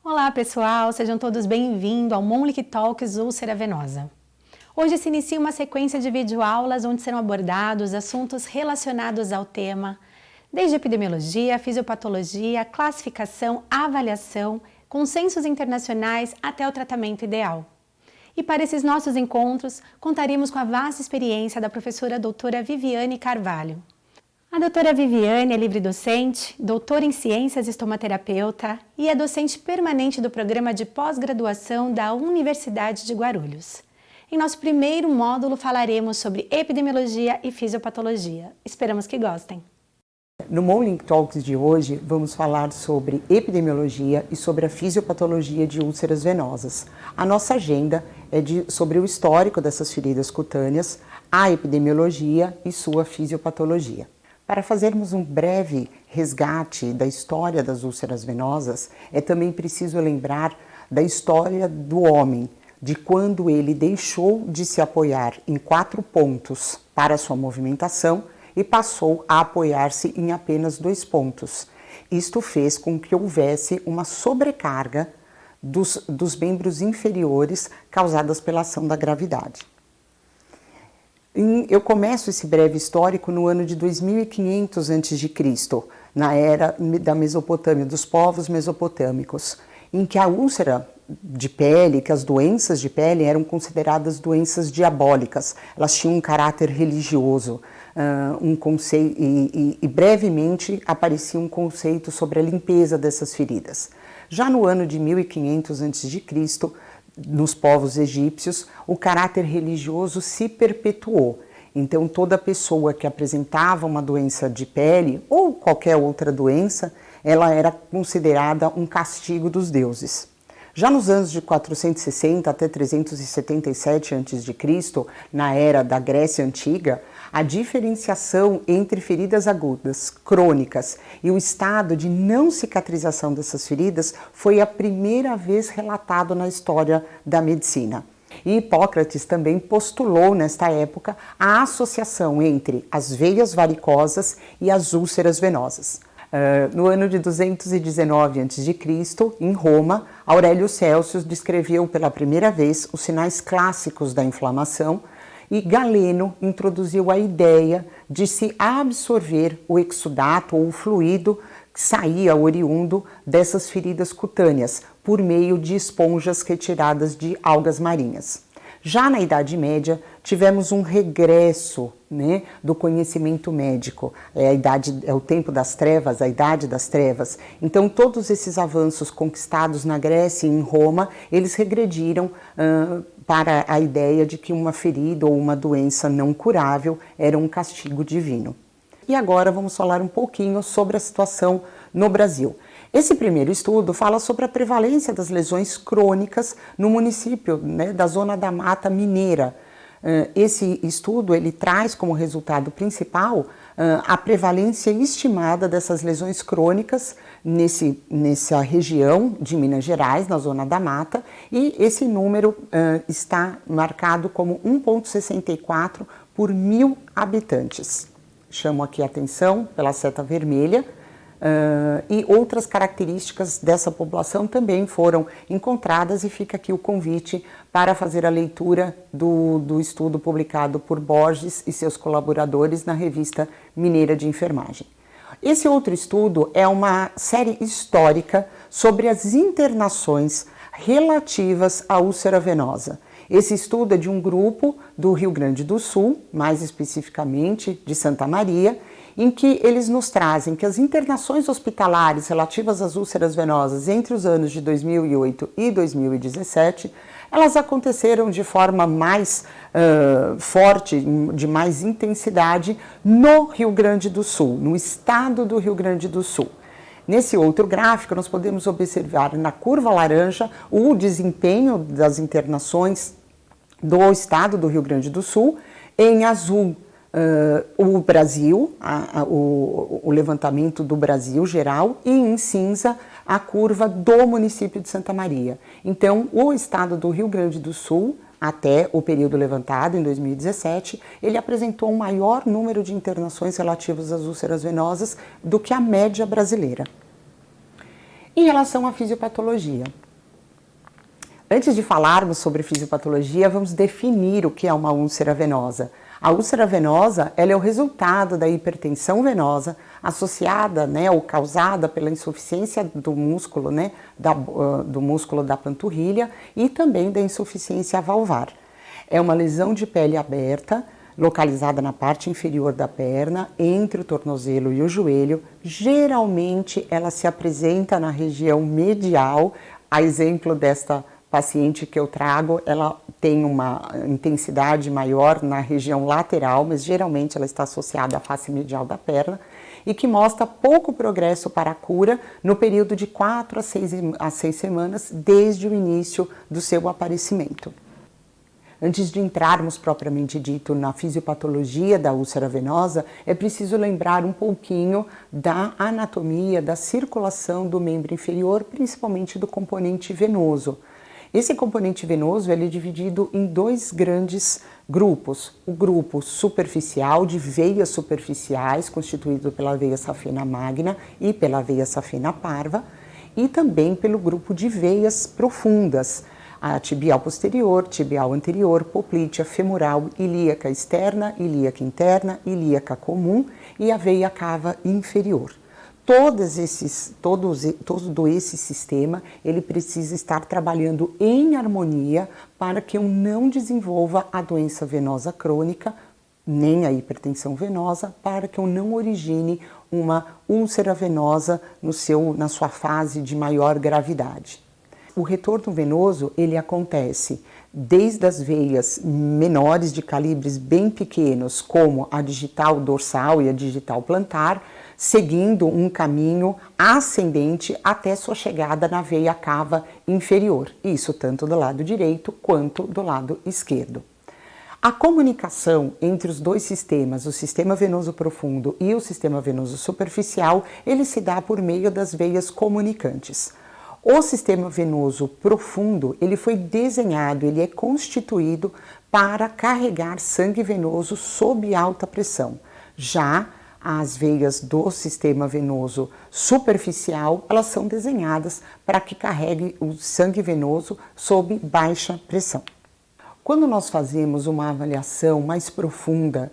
Olá pessoal, sejam todos bem-vindos ao Monlick Talks Úlcera Venosa. Hoje se inicia uma sequência de videoaulas onde serão abordados assuntos relacionados ao tema, desde epidemiologia, fisiopatologia, classificação, avaliação, consensos internacionais até o tratamento ideal. E para esses nossos encontros, contaremos com a vasta experiência da professora doutora Viviane Carvalho. A doutora Viviane é livre-docente, doutora em ciências e estomaterapeuta e é docente permanente do programa de pós-graduação da Universidade de Guarulhos. Em nosso primeiro módulo falaremos sobre epidemiologia e fisiopatologia. Esperamos que gostem. No Monlick Talks de hoje, vamos falar sobre epidemiologia e sobre a fisiopatologia de úlceras venosas. A nossa agenda é sobre o histórico dessas feridas cutâneas, a epidemiologia e sua fisiopatologia. Para fazermos um breve resgate da história das úlceras venosas, é também preciso lembrar da história do homem, de quando ele deixou de se apoiar em 4 pontos para sua movimentação e passou a apoiar-se em apenas 2 pontos. Isto fez com que houvesse uma sobrecarga dos membros inferiores causadas pela ação da gravidade. Eu começo esse breve histórico no ano de 2500 a.C., na era da Mesopotâmia, dos povos mesopotâmicos, em que a úlcera de pele, que as doenças de pele eram consideradas doenças diabólicas. Elas tinham um caráter religioso, e brevemente aparecia um conceito sobre a limpeza dessas feridas. Já no ano de 1500 a.C., nos povos egípcios, o caráter religioso se perpetuou. Então, toda pessoa que apresentava uma doença de pele ou qualquer outra doença, ela era considerada um castigo dos deuses. Já nos anos de 460 até 377 a.C., na era da Grécia Antiga, a diferenciação entre feridas agudas, crônicas e o estado de não cicatrização dessas feridas foi a primeira vez relatado na história da medicina. E Hipócrates também postulou nesta época a associação entre as veias varicosas e as úlceras venosas. No ano de 219 a.C., em Roma, Aurélio Celso descreveu pela primeira vez os sinais clássicos da inflamação e Galeno introduziu a ideia de se absorver o exudato ou o fluido que saía oriundo dessas feridas cutâneas por meio de esponjas retiradas de algas marinhas. Já na Idade Média, tivemos um regresso, do conhecimento médico. É o tempo das trevas, a Idade das Trevas. Então, todos esses avanços conquistados na Grécia e em Roma, eles regrediram para a ideia de que uma ferida ou uma doença não curável era um castigo divino. E agora vamos falar um pouquinho sobre a situação no Brasil. Esse primeiro estudo fala sobre a prevalência das lesões crônicas no município, da Zona da Mata Mineira. Esse estudo ele traz como resultado principal a prevalência estimada dessas lesões crônicas nessa região de Minas Gerais, na Zona da Mata, e esse número está marcado como 1,64 por 1.000 habitantes. Chamo aqui a atenção pela seta vermelha. E outras características dessa população também foram encontradas e fica aqui o convite para fazer a leitura do estudo publicado por Borges e seus colaboradores na revista Mineira de Enfermagem. Esse outro estudo é uma série histórica sobre as internações relativas à úlcera venosa. Esse estudo é de um grupo do Rio Grande do Sul, mais especificamente de Santa Maria, em que eles nos trazem que as internações hospitalares relativas às úlceras venosas entre os anos de 2008 e 2017, elas aconteceram de forma mais forte, de mais intensidade no Rio Grande do Sul, no estado do Rio Grande do Sul. Nesse outro gráfico, nós podemos observar na curva laranja o desempenho das internações do estado do Rio Grande do Sul, em azul o Brasil, o levantamento do Brasil geral, e em cinza a curva do município de Santa Maria. Então, o estado do Rio Grande do Sul, até o período levantado, em 2017, ele apresentou um maior número de internações relativas às úlceras venosas do que a média brasileira. Em relação à fisiopatologia, antes de falarmos sobre fisiopatologia, vamos definir o que é uma úlcera venosa. A úlcera venosa, ela é o resultado da hipertensão venosa associada, ou causada pela insuficiência do músculo, do músculo da panturrilha e também da insuficiência valvar. É uma lesão de pele aberta, localizada na parte inferior da perna, entre o tornozelo e o joelho. Geralmente, ela se apresenta na região medial. A exemplo desta paciente que eu trago, ela tem uma intensidade maior na região lateral, mas geralmente ela está associada à face medial da perna e que mostra pouco progresso para a cura no período de 4 a 6 semanas desde o início do seu aparecimento. Antes de entrarmos propriamente dito na fisiopatologia da úlcera venosa, é preciso lembrar um pouquinho da anatomia, da circulação do membro inferior, principalmente do componente venoso. Esse componente venoso ele é dividido em 2 grandes grupos. O grupo superficial, de veias superficiais, constituído pela veia safena magna e pela veia safena parva, e também pelo grupo de veias profundas, a tibial posterior, tibial anterior, poplítea femoral, ilíaca externa, ilíaca interna, ilíaca comum e a veia cava inferior. Todo esse sistema, ele precisa estar trabalhando em harmonia para que eu não desenvolva a doença venosa crônica, nem a hipertensão venosa, para que eu não origine uma úlcera venosa na sua fase de maior gravidade. O retorno venoso, ele acontece desde as veias menores de calibres bem pequenos, como a digital dorsal e a digital plantar, seguindo um caminho ascendente até sua chegada na veia cava inferior, isso tanto do lado direito quanto do lado esquerdo. A comunicação entre os 2 sistemas, o sistema venoso profundo e o sistema venoso superficial, ele se dá por meio das veias comunicantes. O sistema venoso profundo, ele foi desenhado, ele é constituído para carregar sangue venoso sob alta pressão. Já as veias do sistema venoso superficial, elas são desenhadas para que carregue o sangue venoso sob baixa pressão. Quando nós fazemos uma avaliação mais profunda,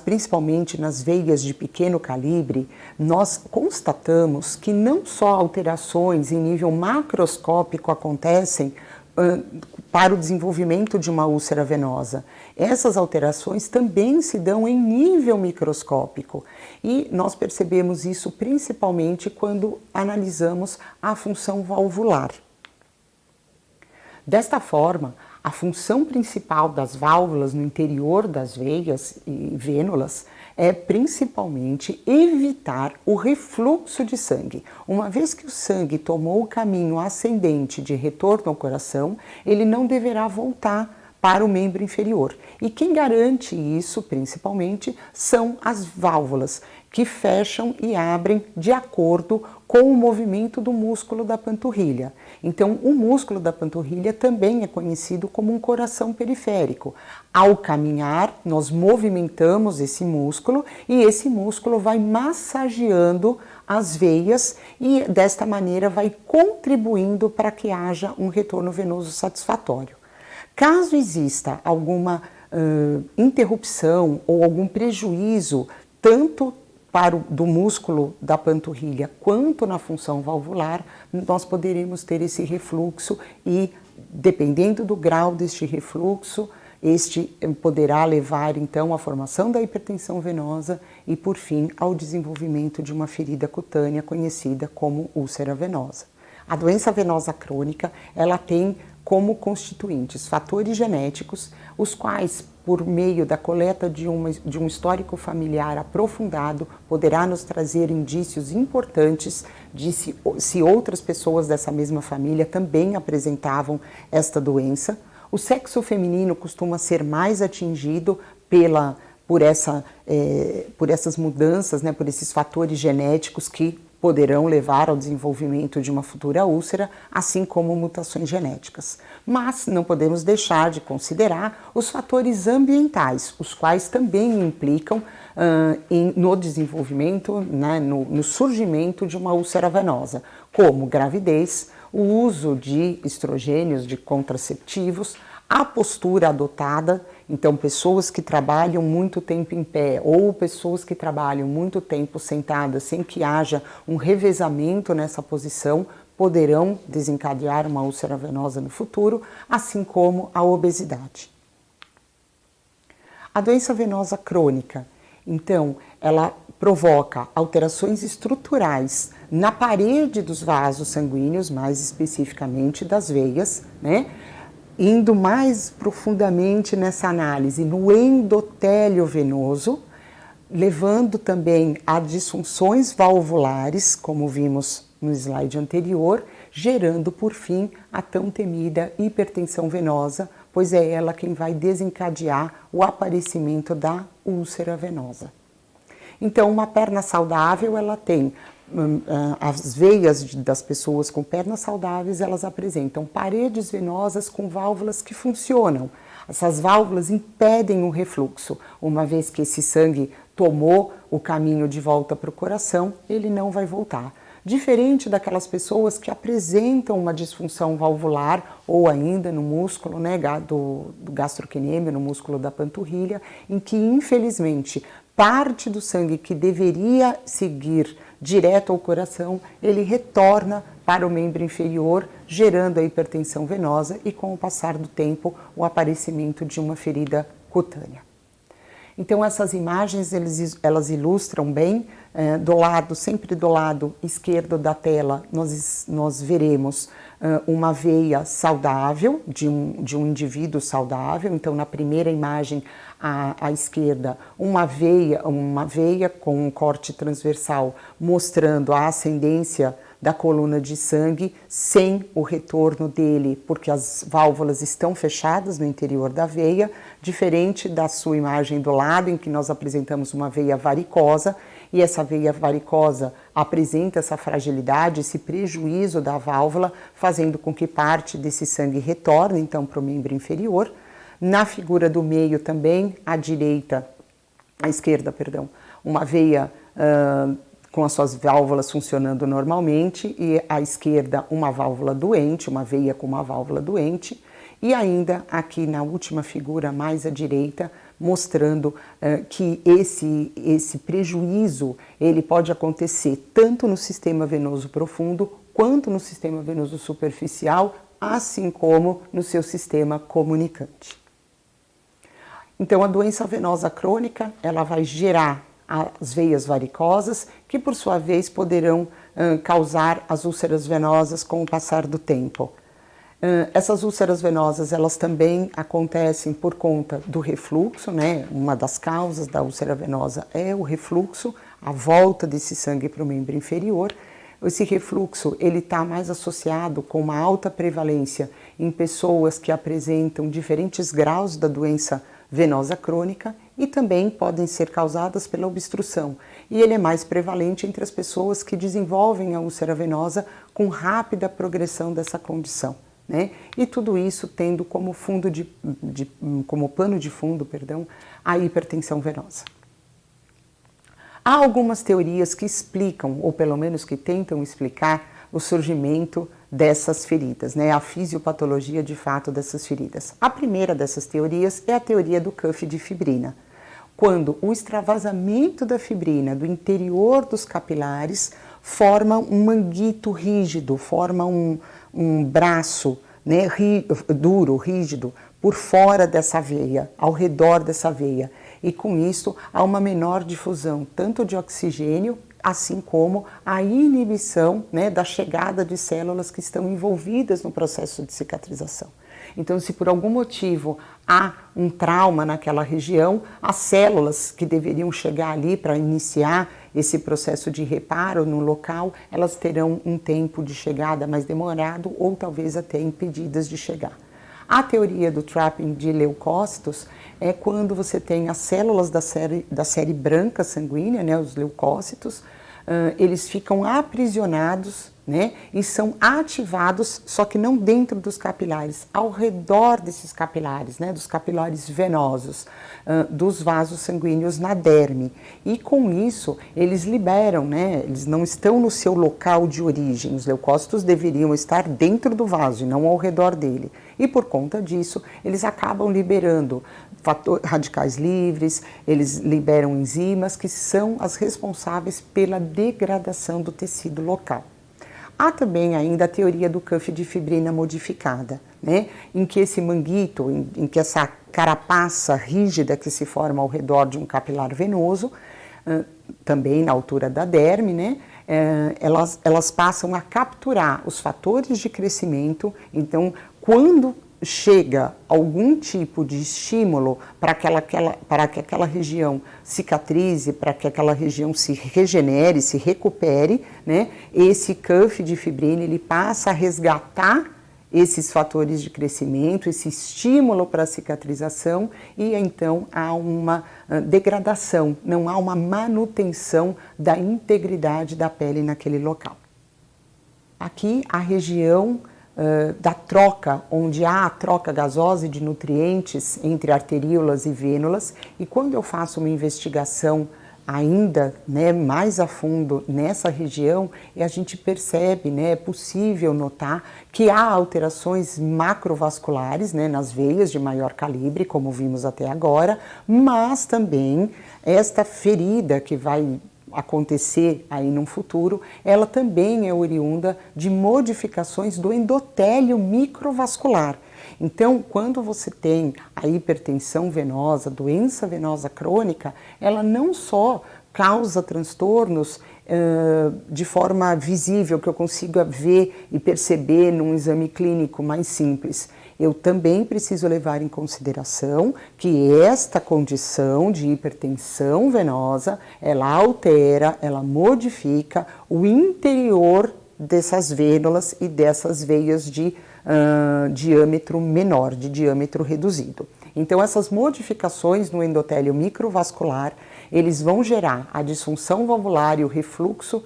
principalmente nas veias de pequeno calibre, nós constatamos que não só alterações em nível macroscópico acontecem para o desenvolvimento de uma úlcera venosa. Essas alterações também se dão em nível microscópico e nós percebemos isso principalmente quando analisamos a função valvular. Desta forma, a função principal das válvulas no interior das veias e vênulas é principalmente evitar o refluxo de sangue. Uma vez que o sangue tomou o caminho ascendente de retorno ao coração, ele não deverá voltar para o membro inferior. E quem garante isso, principalmente, são as válvulas, que fecham e abrem de acordo com o movimento do músculo da panturrilha. Então, o músculo da panturrilha também é conhecido como um coração periférico. Ao caminhar, nós movimentamos esse músculo e esse músculo vai massageando as veias e, desta maneira, vai contribuindo para que haja um retorno venoso satisfatório. Caso exista alguma interrupção ou algum prejuízo, tanto do músculo da panturrilha quanto na função valvular, nós poderemos ter esse refluxo e, dependendo do grau deste refluxo, este poderá levar então à formação da hipertensão venosa e, por fim, ao desenvolvimento de uma ferida cutânea conhecida como úlcera venosa. A doença venosa crônica, ela tem como constituintes fatores genéticos, os quais, por meio da coleta de um histórico familiar aprofundado, poderá nos trazer indícios importantes de se outras pessoas dessa mesma família também apresentavam esta doença. O sexo feminino costuma ser mais atingido por essas mudanças, por esses fatores genéticos que poderão levar ao desenvolvimento de uma futura úlcera, assim como mutações genéticas. Mas não podemos deixar de considerar os fatores ambientais, os quais também implicam no desenvolvimento, né, no surgimento de uma úlcera venosa, como gravidez, o uso de estrogênios, de contraceptivos, a postura adotada, então pessoas que trabalham muito tempo em pé ou pessoas que trabalham muito tempo sentadas sem que haja um revezamento nessa posição poderão desencadear uma úlcera venosa no futuro, assim como a obesidade. A doença venosa crônica, então, ela provoca alterações estruturais na parede dos vasos sanguíneos, mais especificamente das veias, né? Indo mais profundamente nessa análise no endotélio venoso, levando também a disfunções valvulares, como vimos no slide anterior, gerando por fim a tão temida hipertensão venosa, pois é ela quem vai desencadear o aparecimento da úlcera venosa. Então, uma perna saudável, ela tem as veias das pessoas com pernas saudáveis, elas apresentam paredes venosas com válvulas que funcionam. Essas válvulas impedem o refluxo. Uma vez que esse sangue tomou o caminho de volta para o coração, ele não vai voltar. Diferente daquelas pessoas que apresentam uma disfunção valvular ou ainda no músculo, né, do gastrocnêmio, no músculo da panturrilha, em que infelizmente parte do sangue que deveria seguir direto ao coração, ele retorna para o membro inferior, gerando a hipertensão venosa e, com o passar do tempo, o aparecimento de uma ferida cutânea. Então, essas imagens, elas ilustram bem, sempre do lado esquerdo da tela, nós veremos uma veia saudável, de um indivíduo saudável. Então, na primeira imagem, à esquerda, uma veia com um corte transversal, mostrando a ascendência da coluna de sangue, sem o retorno dele, porque as válvulas estão fechadas no interior da veia, diferente da sua imagem do lado, em que nós apresentamos uma veia varicosa, e essa veia varicosa apresenta essa fragilidade, esse prejuízo da válvula, fazendo com que parte desse sangue retorne, então, para o membro inferior. Na figura do meio também, à esquerda, uma veia com as suas válvulas funcionando normalmente, e à esquerda uma válvula doente, uma veia com uma válvula doente, e ainda aqui na última figura mais à direita, mostrando que esse prejuízo ele pode acontecer tanto no sistema venoso profundo quanto no sistema venoso superficial, assim como no seu sistema comunicante. Então, a doença venosa crônica, ela vai gerar as veias varicosas, que por sua vez poderão causar as úlceras venosas com o passar do tempo. Essas úlceras venosas, elas também acontecem por conta do refluxo, né? Uma das causas da úlcera venosa é o refluxo, a volta desse sangue para o membro inferior. Esse refluxo, ele está mais associado com uma alta prevalência em pessoas que apresentam diferentes graus da doença venosa crônica e também podem ser causadas pela obstrução. E ele é mais prevalente entre as pessoas que desenvolvem a úlcera venosa com rápida progressão dessa condição, né? E tudo isso tendo como pano de fundo, a hipertensão venosa. Há algumas teorias que explicam, ou pelo menos que tentam explicar, o surgimento dessas feridas, né? A fisiopatologia de fato dessas feridas. A primeira dessas teorias é a teoria do cuff de fibrina, quando o extravasamento da fibrina do interior dos capilares forma um manguito rígido, forma um braço, né, duro, rígido, por fora dessa veia, ao redor dessa veia. E com isso há uma menor difusão tanto de oxigênio, assim como a inibição, né, da chegada de células que estão envolvidas no processo de cicatrização. Então, se por algum motivo há um trauma naquela região, as células que deveriam chegar ali para iniciar esse processo de reparo no local, elas terão um tempo de chegada mais demorado ou talvez até impedidas de chegar. A teoria do trapping de leucócitos é quando você tem as células da série branca sanguínea, né, os leucócitos, eles ficam aprisionados, né, e são ativados, só que não dentro dos capilares, ao redor desses capilares, né, dos capilares venosos, dos vasos sanguíneos na derme. E com isso, eles liberam, né, eles não estão no seu local de origem, os leucócitos deveriam estar dentro do vaso e não ao redor dele. E por conta disso, eles acabam liberando radicais livres, eles liberam enzimas que são as responsáveis pela degradação do tecido local. Há também ainda a teoria do cuff de fibrina modificada, né, em que esse manguito, em que essa carapaça rígida que se forma ao redor de um capilar venoso, também na altura da derme, né, elas passam a capturar os fatores de crescimento. Então, quando chega algum tipo de estímulo para que aquela região cicatrize, para que aquela região se regenere, se recupere, né, esse cuff de fibrina ele passa a resgatar esses fatores de crescimento, esse estímulo para a cicatrização, e então há uma degradação, não há uma manutenção da integridade da pele naquele local. Aqui a região da troca, onde há a troca gasosa de nutrientes entre arteríolas e vênulas, e quando eu faço uma investigação ainda, né, mais a fundo nessa região, a gente percebe, né, é possível notar que há alterações macrovasculares, né, nas veias de maior calibre, como vimos até agora, mas também esta ferida que vai acontecer aí no futuro, ela também é oriunda de modificações do endotélio microvascular. Então, quando você tem a hipertensão venosa, doença venosa crônica, ela não só causa transtornos de forma visível, que eu consiga ver e perceber num exame clínico mais simples. Eu também preciso levar em consideração que esta condição de hipertensão venosa, ela altera, ela modifica o interior dessas vênulas e dessas veias de diâmetro menor, de diâmetro reduzido. Então, essas modificações no endotélio microvascular, eles vão gerar a disfunção valvular e o refluxo,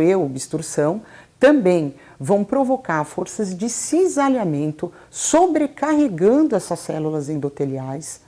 e obstrução, também vão provocar forças de cisalhamento, sobrecarregando essas células endoteliais.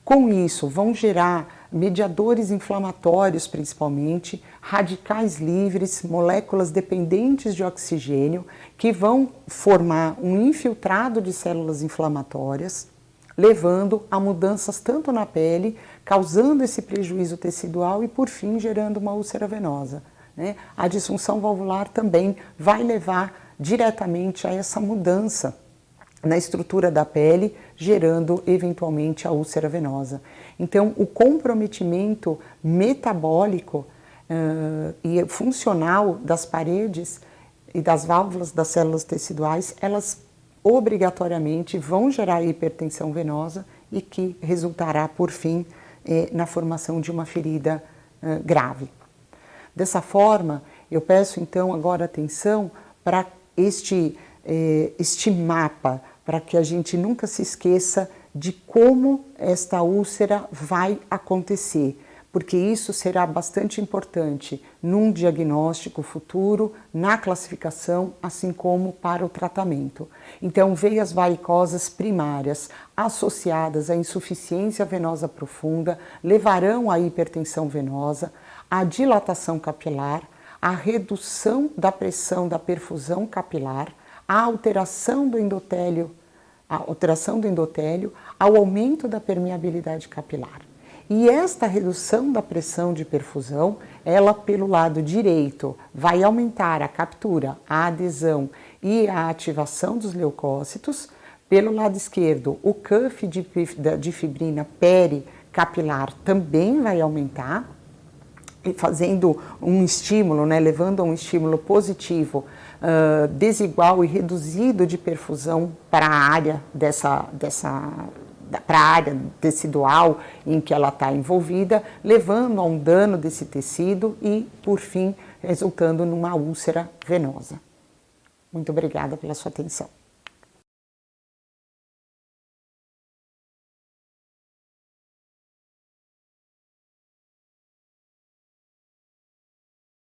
Com isso, vão gerar mediadores inflamatórios, principalmente, radicais livres, moléculas dependentes de oxigênio, que vão formar um infiltrado de células inflamatórias, levando a mudanças tanto na pele, causando esse prejuízo tecidual e, por fim, gerando uma úlcera venosa, né? A disfunção valvular também vai levar diretamente a essa mudança na estrutura da pele, gerando eventualmente a úlcera venosa. Então, o comprometimento metabólico e funcional das paredes e das válvulas das células teciduais, elas obrigatoriamente vão gerar hipertensão venosa e que resultará, por fim, na formação de uma ferida grave. Dessa forma, eu peço então agora atenção para este mapa, para que a gente nunca se esqueça de como esta úlcera vai acontecer, porque isso será bastante importante num diagnóstico futuro, na classificação, assim como para o tratamento. Então, veias varicosas primárias associadas à insuficiência venosa profunda levarão à hipertensão venosa, à dilatação capilar, à redução da pressão da perfusão capilar, à alteração do endotélio, ao aumento da permeabilidade capilar. E esta redução da pressão de perfusão, ela pelo lado direito vai aumentar a captura, a adesão e a ativação dos leucócitos. Pelo lado esquerdo, o cuff de fibrina pericapilar também vai aumentar, fazendo um estímulo, né, levando a um estímulo positivo, desigual e reduzido de perfusão para a área para a área tecidual em que ela está envolvida, levando a um dano desse tecido e, por fim, resultando numa úlcera venosa. Muito obrigada pela sua atenção.